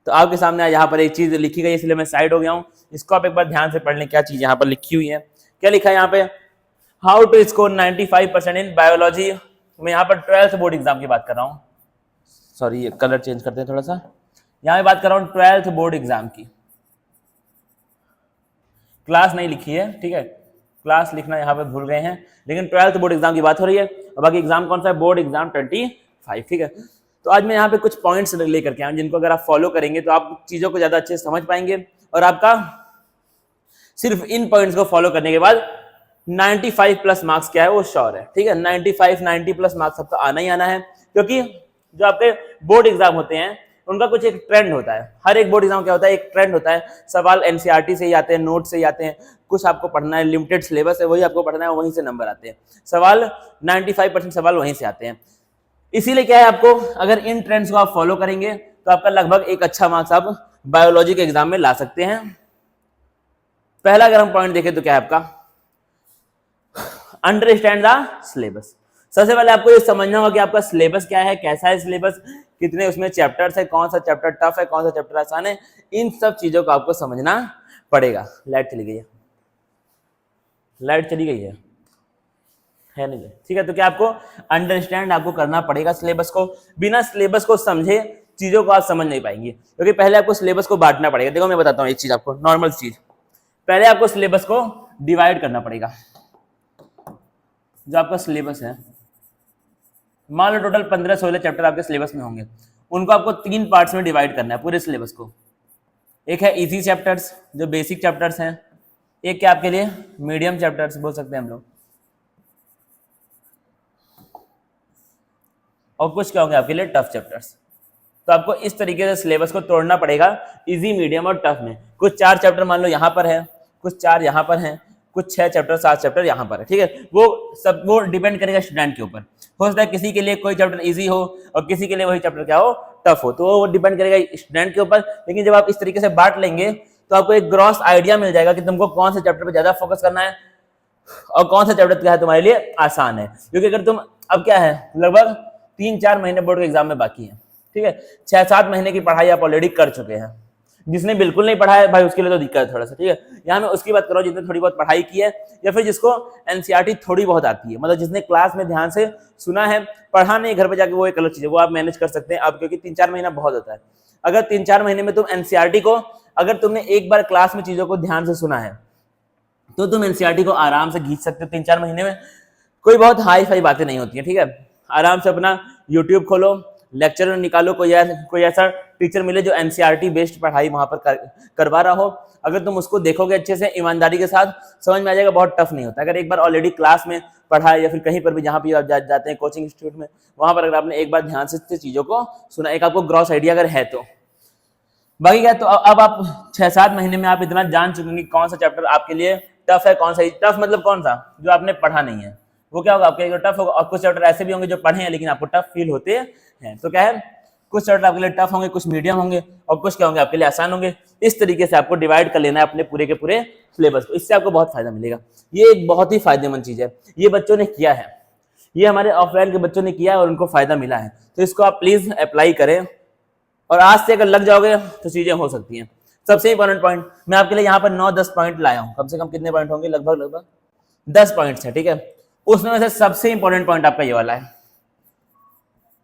तो आपके सामने यहाँ पर एक चीज लिखी गई, इसलिए मैं साइड हो गया हूँ। इसको आप एक बार ध्यान से पढ़ लें, क्या चीज यहाँ पर लिखी हुई है। क्या लिखा है यहाँ पे, how to score 95% in biology. मैं यहाँ पर 12th बोर्ड एग्जाम की बात कर रहा हूँ, सॉरी ये कलर चेंज करते हैं थोड़ा सा। यहाँ मैं बात कर रहा हूँ 12th बोर्ड एग्जाम की, क्लास नहीं लिखी है, ठीक है, क्लास लिखना यहाँ पे भूल गए हैं, लेकिन 12th बोर्ड एग्जाम की बात हो रही है। और बाकी एग्जाम कौन सा है, बोर्ड एग्जाम 25, ठीक है। तो आज मैं यहाँ पे कुछ पॉइंट्स लेकर के आया हूं, जिनको अगर आप फॉलो करेंगे तो आप चीजों को ज्यादा अच्छे से समझ पाएंगे, और आपका सिर्फ इन पॉइंट्स को फॉलो करने के बाद 95 प्लस मार्क्स क्या है वो श्योर है, ठीक है। 95 90 प्लस मार्क्स सबका आना ही आना है, क्योंकि जो आपके बोर्ड एग्जाम होते हैं उनका कुछ एक ट्रेंड होता है। हर एक बोर्ड एग्जाम क्या होता है, एक ट्रेंड होता है। सवाल एनसीईआरटी से ही आते हैं, नोट से ही आते हैं, कुछ आपको पढ़ना है, लिमिटेड सिलेबस है वही आपको पढ़ना है, वहीं से नंबर आते हैं। सवाल 95% सवाल वहीं से आते हैं। इसीलिए क्या है, आपको अगर इन ट्रेंड्स को आप फॉलो करेंगे तो आपका लगभग एक अच्छा मार्क्स आप बायोलॉजी के एग्जाम में ला सकते हैं। पहला अगर हम पॉइंट देखें तो क्या है आपका, अंडरस्टैंड द सिलेबस। सबसे पहले आपको ये समझना होगा कि आपका सिलेबस क्या है, कैसा है सिलेबस, कितने उसमें चैप्टर्स है, कौन सा चैप्टर टफ है, कौन सा चैप्टर आसान है, इन सब चीजों को आपको समझना पड़ेगा। लाइट चली गई है, लाइट चली गई है नहीं, ठीक है। तो क्या आपको अंडरस्टैंड आपको करना पड़ेगा सिलेबस को। बिना सिलेबस को समझे चीजों को आप समझ नहीं पाएंगे, क्योंकि पहले आपको सिलेबस को बांटना पड़ेगा। देखो मैं बताता हूँ एक चीज आपको, नॉर्मल चीज, पहले आपको सिलेबस को डिवाइड करना पड़ेगा। जो आपका सिलेबस है, मान लो टोटल 15-16 चैप्टर आपके सिलेबस में होंगे, उनको आपको 3 पार्ट्स में डिवाइड करना है पूरे सिलेबस को। एक है इजी चैप्टर्स, जो बेसिक चैप्टर्स हैं, एक क्या आपके लिए मीडियम चैप्टर्स बोल सकते हैं हम लोग, और कुछ क्या होंगे आपके लिए टफ चैप्टर्स। तो आपको इस तरीके से सिलेबस को तोड़ना पड़ेगा, इजी, मीडियम और टफ में। कुछ 4 चैप्टर मान लो यहाँ पर है, कुछ 4 यहाँ पर हैं, कुछ 6 चैप्टर 7 चैप्टर यहाँ पर है, ठीक है। वो डिपेंड करेगा स्टूडेंट के ऊपर। हो सकता है किसी के लिए कोई चैप्टर इजी हो और किसी के लिए वही चैप्टर क्या हो, टफ हो, तो वो डिपेंड करेगा स्टूडेंट के ऊपर। लेकिन जब आप इस तरीके से बांट लेंगे तो आपको एक ग्रॉस आइडिया मिल जाएगा कि तुमको कौन से चैप्टर पर ज्यादा फोकस करना है और कौन सा चैप्टर क्या है तुम्हारे लिए आसान है। क्योंकि अगर तुम, अब क्या है, लगभग 3-4 महीने बोर्ड के एग्जाम में बाकी है, ठीक है। 6-7 महीने की पढ़ाई आप ऑलरेडी कर चुके हैं। जिसने बिल्कुल नहीं पढ़ा है भाई उसके लिए तो दिक्कत है थोड़ा सा, ठीक है। यहाँ मैं उसकी बात करो जिसने थोड़ी बहुत पढ़ाई की है, या फिर जिसको एनसीईआरटी थोड़ी बहुत आती है, मतलब जिसने क्लास में ध्यान से सुना है, पढ़ा नहीं घर पे जाके, वो एक अलग चीज है, वो आप मैनेज कर सकते हैं अब, क्योंकि 3-4 महीना बहुत होता है। अगर 3-4 महीने में तुम एनसीईआरटी को, अगर तुमने एक बार क्लास में चीजों को ध्यान से सुना है तो तुम एनसीईआरटी को आराम से खींच सकते हो 3-4 महीने में। कोई बहुत हाई फाई बातें नहीं होती है, ठीक है। आराम से अपना यूट्यूब खोलो, लेक्चर निकालो, कोई ऐसा टीचर मिले जो एनसीईआरटी बेस्ड पढ़ाई वहां पर करवा रहा हो। अगर तुम उसको देखोगे अच्छे से, ईमानदारी के साथ, समझ में आ जाएगा, बहुत टफ नहीं होता। अगर एक बार ऑलरेडी क्लास में पढ़ा है या फिर कहीं पर भी जहां भी आप जाते हैं कोचिंग इंस्टीट्यूट में, वहां पर अगर आपने एक बार ध्यान से चीजों को सुना, एक आपको ग्रॉस आइडिया अगर है तो। बाकी क्या, तो अब आप 6-7 महीने में आप इतना जान चुकेंगे कौन सा चैप्टर आपके लिए टफ है, कौन सा टफ मतलब कौन सा जो आपने पढ़ा नहीं है, वो क्या होगा आपके लिए टफ होगा। और कुछ चैप्टर ऐसे भी होंगे जो पढ़े हैं लेकिन आपको टफ फील होते हैं। तो क्या है, कुछ चैप्टर आपके लिए टफ होंगे, कुछ मीडियम होंगे और कुछ क्या होंगे आपके लिए आसान होंगे। इस तरीके से आपको डिवाइड कर लेना है अपने पूरे के पूरे सिलेबस को। इससे आपको बहुत फायदा मिलेगा। ये एक बहुत ही फायदेमंद चीज है, ये बच्चों ने किया है, ये हमारे ऑफलाइन के बच्चों ने किया है और उनको फायदा मिला है। तो इसको आप प्लीज अप्लाई करें, और आज से अगर लग जाओगे तो चीजें हो सकती हैं। सबसे इंपॉर्टेंट पॉइंट मैं आपके लिए यहाँ पर 9-10 पॉइंट लाया हूँ। कम से कम कितने पॉइंट होंगे, लगभग 10 पॉइंट्स है, ठीक है। उसमें से सबसे इंपॉर्टेंट पॉइंट आपका ये वाला है,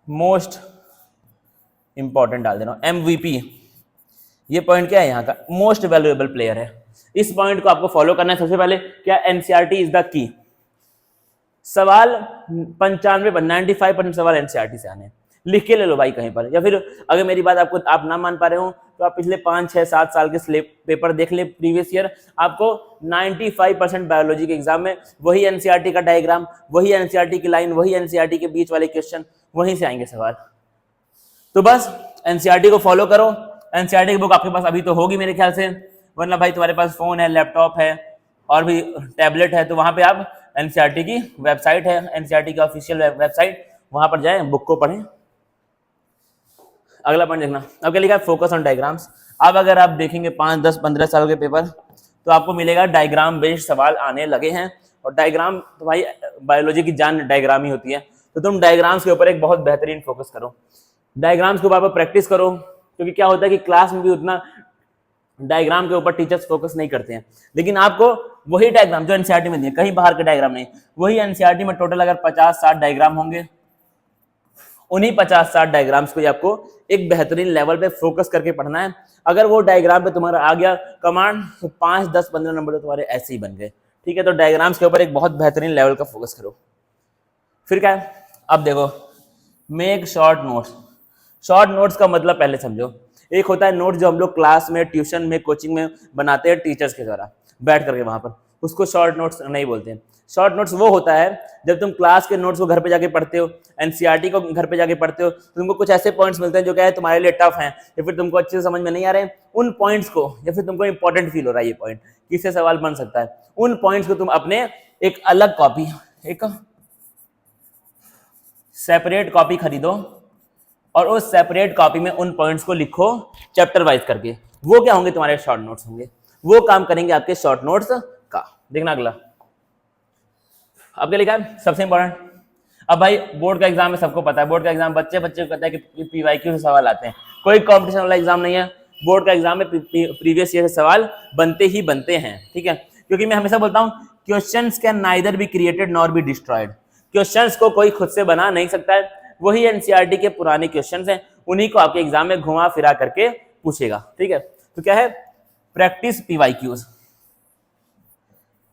मोस्ट इंपॉर्टेंट डाल दे रहा हूं, एमवीपी। ये पॉइंट क्या है, यहाँ का मोस्ट वैल्यूएबल प्लेयर है। इस पॉइंट को आपको फॉलो करना है। सबसे पहले क्या, एनसीईआरटी इज द की। सवाल 95-95% सवाल एनसीईआरटी से आने, लिख के ले लो भाई कहीं पर। या फिर अगर मेरी बात आपको आप ना मान पा रहे हो तो आप पिछले 5-6-7 साल के पेपर देख ले, प्रीवियस ईयर। आपको 95% बायोलॉजी के एग्जाम में वही एनसीईआरटी का डायग्राम, वही एनसीईआरटी की लाइन, वही एनसीईआरटी के बीच वाले क्वेश्चन, वहीं से आएंगे सवाल। तो बस एनसीईआरटी को फॉलो करो। एनसीईआरटी की बुक आपके पास अभी तो होगी मेरे ख्याल से, वरना भाई तुम्हारे पास फोन है, लैपटॉप है और भी टैबलेट है, तो वहां पे आप एनसीईआरटी की वेबसाइट है, एनसीईआरटी का ऑफिशियल वेबसाइट, वहां पर जाएं, बुक को पढ़ें। अगला पॉइंट देखना, अब क्या लिखा है, फोकस ऑन डायग्राम्स। अब अगर आप देखेंगे 5, 10, 15 साल के पेपर तो आपको मिलेगा डायग्राम बेस्ड सवाल आने लगे हैं। और डायग्राम तो भाई बायोलॉजी की जान डायग्राम ही होती है, तो तुम डायग्राम्स के ऊपर एक बहुत बेहतरीन फोकस करो, डायग्राम्स के ऊपर प्रैक्टिस करो। क्योंकि क्या होता है कि क्लास में भी उतना डायग्राम के ऊपर टीचर्स फोकस नहीं करते हैं, लेकिन आपको वही डायग्राम जो एनसीईआरटी में दिए, कहीं बाहर के डायग्राम नहीं, वही एनसीईआरटी में टोटल अगर 50-60 डायग्राम होंगे, उन्हीं 50-60 डायग्राम्स को आपको एक बेहतरीन लेवल पे फोकस करके पढ़ना है। अगर वो डायग्राम पे तुम्हारा आ गया कमांड तो 5, 10, 15 नंबर तो तुम्हारे ऐसे ही बन गए। ठीक है, तो डायग्राम्स के ऊपर एक बहुत बेहतरीन लेवल का फोकस करो। फिर क्या है, अब देखो make short notes. Short notes का मतलब पहले समझो। एक होता है नोट जो हम लोग क्लास में, ट्यूशन में, कोचिंग में बनाते हैं टीचर्स के द्वारा बैठ करके वहां पर, उसको शॉर्ट नोट्स नहीं बोलते हैं। शॉर्ट नोट्स वो होता है जब तुम क्लास के नोट्स को घर पे जाके पढ़ते हो, एनसीईआरटी को घर पे जाके पढ़ते हो, तो तुमको कुछ ऐसे पॉइंट्स मिलते हैं जो क्या है तुम्हारे लिए टफ हैं या फिर तुमको अच्छे से समझ में नहीं आ रहे हैं। उन पॉइंट्स को, या फिर तुमको इंपॉर्टेंट फील हो रहा है ये पॉइंट, किससे सवाल बन सकता है, उन पॉइंट्स को तुम अपने एक अलग कॉपी, एक सेपरेट कॉपी खरीदो और उस सेपरेट कॉपी में उन पॉइंट्स को लिखो चैप्टर वाइज करके। वो क्या होंगे, तुम्हारे शॉर्ट नोट्स होंगे। वो काम करेंगे आपके शॉर्ट नोट्स का। देखना अगला आपके लिखा है सबसे इंपॉर्टेंट। अब भाई बोर्ड का एग्जाम में सबको पता है, बोर्ड का एग्जाम बच्चे को पता है कि पीवाईक्यू से सवाल आते हैं। कोई कॉम्पिटिशन वाला एग्जाम नहीं है, बोर्ड का एग्जाम में प्रीवियस ईयर से सवाल बनते ही बनते हैं। ठीक है, क्योंकि मैं हमेशा बोलता हूँ questions can neither be created nor be destroyed. Questions को कोई खुद से बना नहीं सकता है, वही एनसीईआरटी के पुराने क्वेश्चंस हैं, उन्हीं को आपके एग्जाम में घुमा फिरा करके पूछेगा। ठीक है, तो क्या है, प्रैक्टिस पीवाईक्यूज।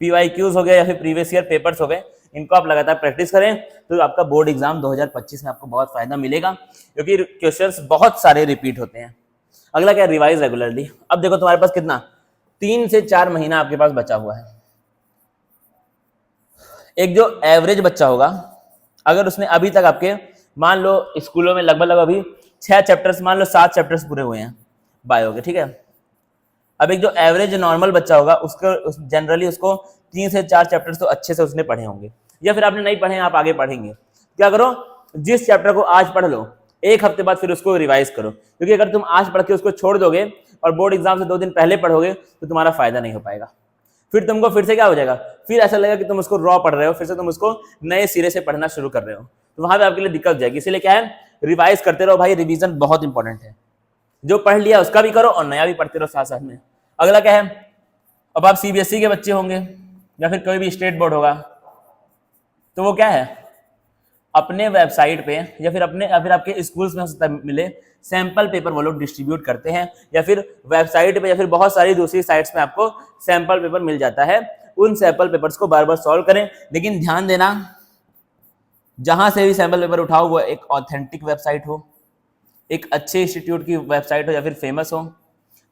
पीवाईक्यूज हो गए या फिर प्रीवियस ईयर पेपर्स हो गए, इनको आप लगातार प्रैक्टिस करें तो आपका बोर्ड एग्जाम 2025 में आपको बहुत फायदा मिलेगा, क्योंकि क्वेश्चंस बहुत सारे रिपीट होते हैं। अगला क्या, रिवाइज रेगुलरली। अब देखो तुम्हारे पास कितना, 3 से 4 महीना आपके पास बचा हुआ है। एक जो एवरेज बच्चा होगा, अगर उसने अभी तक आपके मान लो स्कूलों में लगभग अभी 6 चैप्टर्स, मान लो 7 चैप्टर्स पूरे हुए हैं बायो के। ठीक है, अब एक जो एवरेज नॉर्मल बच्चा होगा उसको जनरली उसको 3 से 4 चैप्टर्स तो अच्छे से उसने पढ़े होंगे, या फिर आपने नहीं पढ़े आप आगे पढ़ेंगे। क्या करो, जिस चैप्टर को आज पढ़ लो, एक हफ्ते बाद फिर उसको रिवाइज करो, क्योंकि अगर तुम आज पढ़ के उसको छोड़ दोगे और बोर्ड एग्जाम से 2 दिन पहले पढ़ोगे तो तुम्हारा फायदा नहीं हो पाएगा। फिर तुमको फिर से क्या हो जाएगा, फिर ऐसा लगेगा कि तुम उसको रॉ पढ़ रहे हो, फिर से तुम उसको नए सिरे से पढ़ना शुरू कर रहे हो, तो वहां पे आपके लिए दिक्कत हो जाएगी। इसीलिए क्या है, रिवाइज करते रहो भाई, रिवीजन बहुत इंपॉर्टेंट है। जो पढ़ लिया उसका भी करो और नया भी पढ़ते रहो साथ साथ में। अगला क्या है, अब आप सीबीएसई के बच्चे होंगे या फिर कोई भी स्टेट बोर्ड होगा, तो वो क्या है, अपने वेबसाइट पे या फिर आपके स्कूल्स में हो सकता है मिले, सैंपल पेपर वो लोग डिस्ट्रीब्यूट करते हैं, या फिर वेबसाइट पे या फिर बहुत सारी दूसरी साइट्स में आपको सैंपल पेपर मिल जाता है। उन सैंपल पेपर्स को बार बार सॉल्व करें, लेकिन ध्यान देना जहां से भी सैंपल पेपर उठाओ वो एक ऑथेंटिक वेबसाइट हो, एक अच्छे इंस्टीट्यूट की वेबसाइट हो या फिर फेमस हो,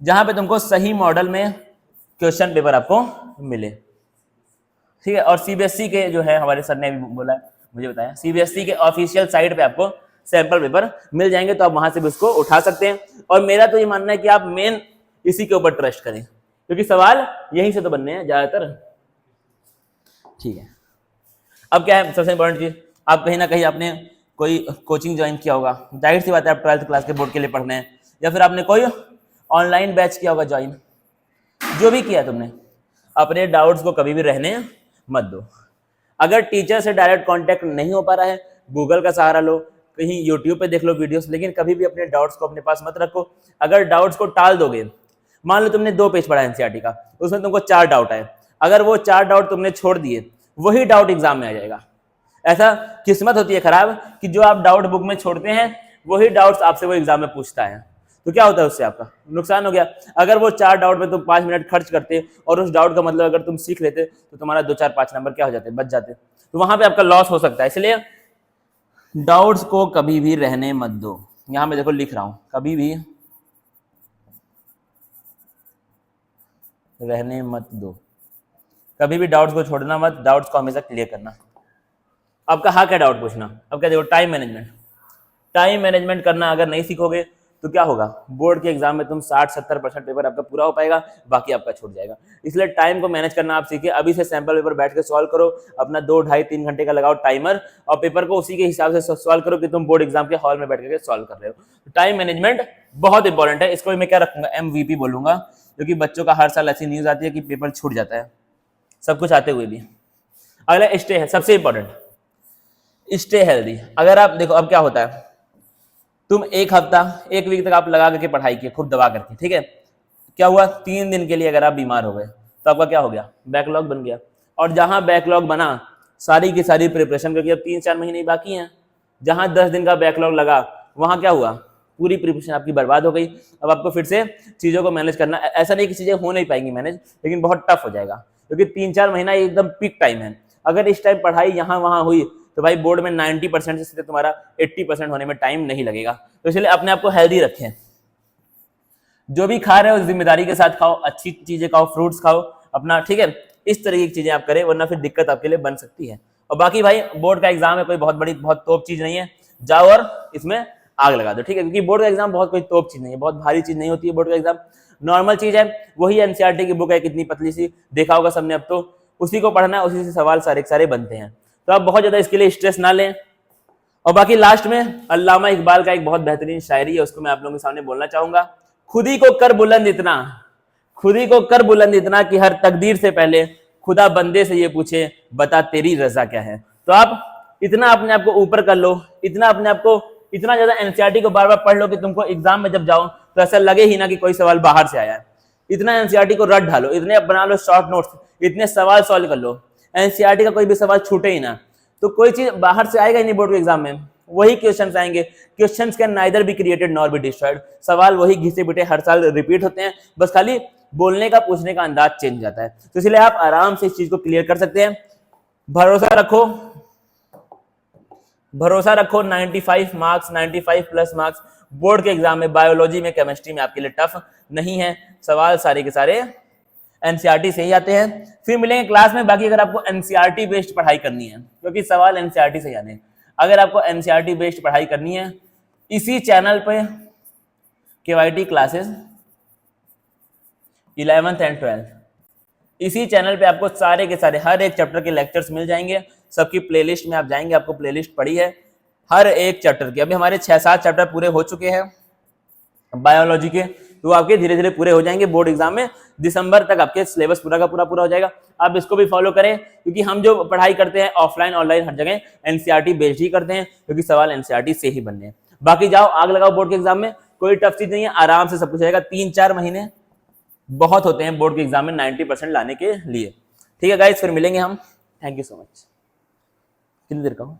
जहां पे तुमको सही मॉडल में क्वेश्चन पेपर आपको मिले। ठीक है, और सीबीएसई के जो है, हमारे सर ने भी बोला है, मुझे बताया, सीबीएसई के ऑफिशियल साइट पे आपको सैंपल पेपर मिल जाएंगे, तो आप वहां से भी उसको उठा सकते हैं। और मेरा तो ये मानना है कि आप मेन इसी के ऊपर ट्रस्ट करें, क्योंकि सवाल यहीं से तो बनने हैं ज्यादातर। ठीक है, अब क्या है सबसे इंपॉर्टेंट चीज, आप कहीं ना कहीं आपने कोई कोचिंग ज्वाइन किया होगा, जाहिर सी बात है आप 12th क्लास के बोर्ड के लिए पढ़ रहे हैं, या फिर आपने कोई ऑनलाइन बैच किया होगा ज्वाइन। जो भी किया तुमने, अपने डाउट्स को कभी भी रहने मत दो। अगर टीचर से डायरेक्ट कांटेक्ट नहीं हो पा रहा है, गूगल का सहारा लो, कहीं यूट्यूब पे देख लो वीडियोस, लेकिन कभी भी अपने डाउट्स को अपने पास मत रखो। अगर डाउट्स को टाल दोगे, मान लो तुमने 2 पेज पढ़ा एनसीईआरटी का, उसमें तुमको 4 डाउट आए, अगर वो 4 डाउट तुमने छोड़ दिए, वही डाउट एग्जाम में आ जाएगा। ऐसा किस्मत होती है खराब कि जो आप डाउट बुक में छोड़ते हैं वही डाउट्स आपसे वो एग्जाम में पूछता है, तो क्या होता है उससे आपका नुकसान हो गया। अगर वो 4 डाउट में तुम 5 मिनट खर्च करते और उस डाउट का मतलब अगर तुम सीख लेते तो तुम्हारा 2, 4, 5 नंबर क्या हो जाते, बच जाते, तो वहां पे आपका लॉस हो सकता है। इसलिए डाउट्स को कभी भी रहने मत दो। यहां मैं देखो लिख रहा हूं, कभी भी रहने मत दो, कभी भी डाउट्स को छोड़ना मत, डाउट्स को हमेशा क्लियर करना। अब कहा क्या डाउट पूछना, अब क्या देखो, टाइम मैनेजमेंट। टाइम मैनेजमेंट करना अगर नहीं सीखोगे तो क्या होगा, बोर्ड के एग्जाम में तुम 60-70% पेपर आपका पूरा हो पाएगा, बाकी आपका छूट जाएगा। इसलिए टाइम को मैनेज करना आप सीखिए। अभी से सैंपल पेपर बैठ के सॉल्व करो, अपना 2, 2.5-3 घंटे का लगाओ टाइमर, और पेपर को उसी के हिसाब से सॉल्व करो कि तुम बोर्ड एग्जाम के हॉल में बैठ के सॉल्व कर रहे हो। टाइम मैनेजमेंट बहुत इंपॉर्टेंट है, इसको मैं क्या रखूंगा, MVP बोलूंगा, क्योंकि बच्चों का हर साल ऐसी न्यूज आती है कि पेपर छूट जाता है सब कुछ आते हुए भी। अगला स्टे है, सबसे इंपॉर्टेंट, स्टे हेल्दी। अगर आप देखो, अब क्या होता है, तुम एक हफ्ता, एक वीक तक आप लगा करके पढ़ाई की खूब दबा करके, ठीक है, क्या हुआ, 3 दिन के लिए अगर आप बीमार हो गए तो आपका क्या हो गया, बैकलॉग बन गया। और जहां बैकलॉग बना, सारी की सारी प्रिपरेशन, क्योंकि अब 3-4 महीने ही बाकी हैं, जहां 10 दिन का बैकलॉग लगा वहां क्या हुआ, पूरी प्रिपरेशन आपकी बर्बाद हो गई। अब आपको फिर से चीज़ों को मैनेज करना, ऐसा नहीं कि चीज़ें हो नहीं पाएंगी मैनेज, लेकिन बहुत टफ हो जाएगा, क्योंकि 3-4 महीना एकदम पीक टाइम है। अगर इस टाइम पढ़ाई यहाँ वहाँ हुई तो भाई बोर्ड में 90% से सीधे तुम्हारा 80% होने में टाइम नहीं लगेगा। तो इसलिए अपने आप को हेल्दी रखें, जो भी खा रहे हो जिम्मेदारी के साथ खाओ, अच्छी चीजें खाओ, फ्रूट्स खाओ अपना, ठीक है, इस तरीके की चीजें आप करें, वरना फिर दिक्कत आपके लिए बन सकती है। और बाकी भाई बोर्ड का एग्जाम है, कोई बहुत बड़ी बहुत तोप चीज नहीं है, जाओ और इसमें आग लगा दो, ठीक है, क्योंकि बोर्ड का एग्जाम बहुत कोई तोप चीज नहीं है, बहुत भारी चीज नहीं होती है बोर्ड का एग्जाम, नॉर्मल चीज है। वही एनसीईआरटी की बुक है, कितनी पतली सी, देखा होगा सबने, अब तो उसी को पढ़ना है, उसी से सवाल सारे सारे बनते हैं, तो आप बहुत ज्यादा इसके लिए स्ट्रेस ना लें। और बाकी लास्ट में अल्लामा इकबाल का एक बहुत बेहतरीन शायरी है, उसको मैं आप लोगों के सामने बोलना चाहूंगा। खुद ही को कर बुलंद इतना, खुद ही को कर बुलंद इतना कि हर तकदीर से पहले खुदा बंदे से ये पूछे बता तेरी रजा क्या है। तो आप इतना अपने आप को ऊपर कर लो, इतना अपने आप को, इतना ज्यादा एनसीईआरटी को बार बार पढ़ लो कि तुमको एग्जाम में जब जाओ तो ऐसा लगे ही ना कि कोई सवाल बाहर से आया है। इतना एनसीईआरटी को रट ढालो, इतने बना लो शॉर्ट नोट्स, इतने सवाल सॉल्व कर लो, एनसीईआरटी का कोई भी सवाल छूटे ही ना, तो कोई चीज बाहर से आएगा ही नहीं बोर्ड के एग्जाम में, वही क्वेश्चंस आएंगे। Questions can neither be created nor be destroyed, सवाल वही घिसे पिटे हर साल रिपीट होते हैं, बस खाली बोलने का, पूछने का अंदाज चेंज जाता है। तो इसलिए आप आराम से इस चीज को क्लियर कर सकते हैं। भरोसा रखो, भरोसा रखो, 95 मार्क्स, 95 प्लस मार्क्स बोर्ड के एग्जाम में, बायोलॉजी में, केमिस्ट्री में आपके लिए टफ नहीं है, सवाल सारे के सारे एनसीईआरटी से ही आते हैं। फिर मिलेंगे क्लास में, बाकी अगर आपको एनसीईआरटी बेस्ड पढ़ाई करनी है, क्योंकि सवाल एनसीईआरटी से ही आने हैं, अगर आपको एनसीईआरटी बेस्ड पढ़ाई करनी है, इसी चैनल पे केवाईटी क्लासेस 11th एंड 12th, इसी चैनल पे आपको सारे के सारे हर एक चैप्टर के लेक्चर्स मिल जाएंगे। सबकी प्लेलिस्ट में आप जाएंगे, आपको प्लेलिस्ट पड़ी है हर एक चैप्टर की। अभी हमारे 6-7 चैप्टर पूरे हो चुके हैं बायोलॉजी के, तो आपके धीरे धीरे पूरे हो जाएंगे। बोर्ड एग्जाम में दिसंबर तक आपके सिलेबस पूरा का पूरा हो जाएगा। आप इसको भी फॉलो करें, क्योंकि हम जो पढ़ाई करते हैं ऑफलाइन ऑनलाइन हर जगह एनसीईआरटी बेस्ड ही करते हैं, क्योंकि सवाल एनसीईआरटी से ही बनने हैं। बाकी जाओ आग लगाओ बोर्ड के एग्जाम में, कोई टफ चीज नहीं है, आराम से सब कुछ आएगा। 3-4 महीने बहुत होते हैं बोर्ड के एग्जाम में 90% लाने के लिए। ठीक है गाइस, फिर मिलेंगे हम। Thank you so much. कितनी देर का हो?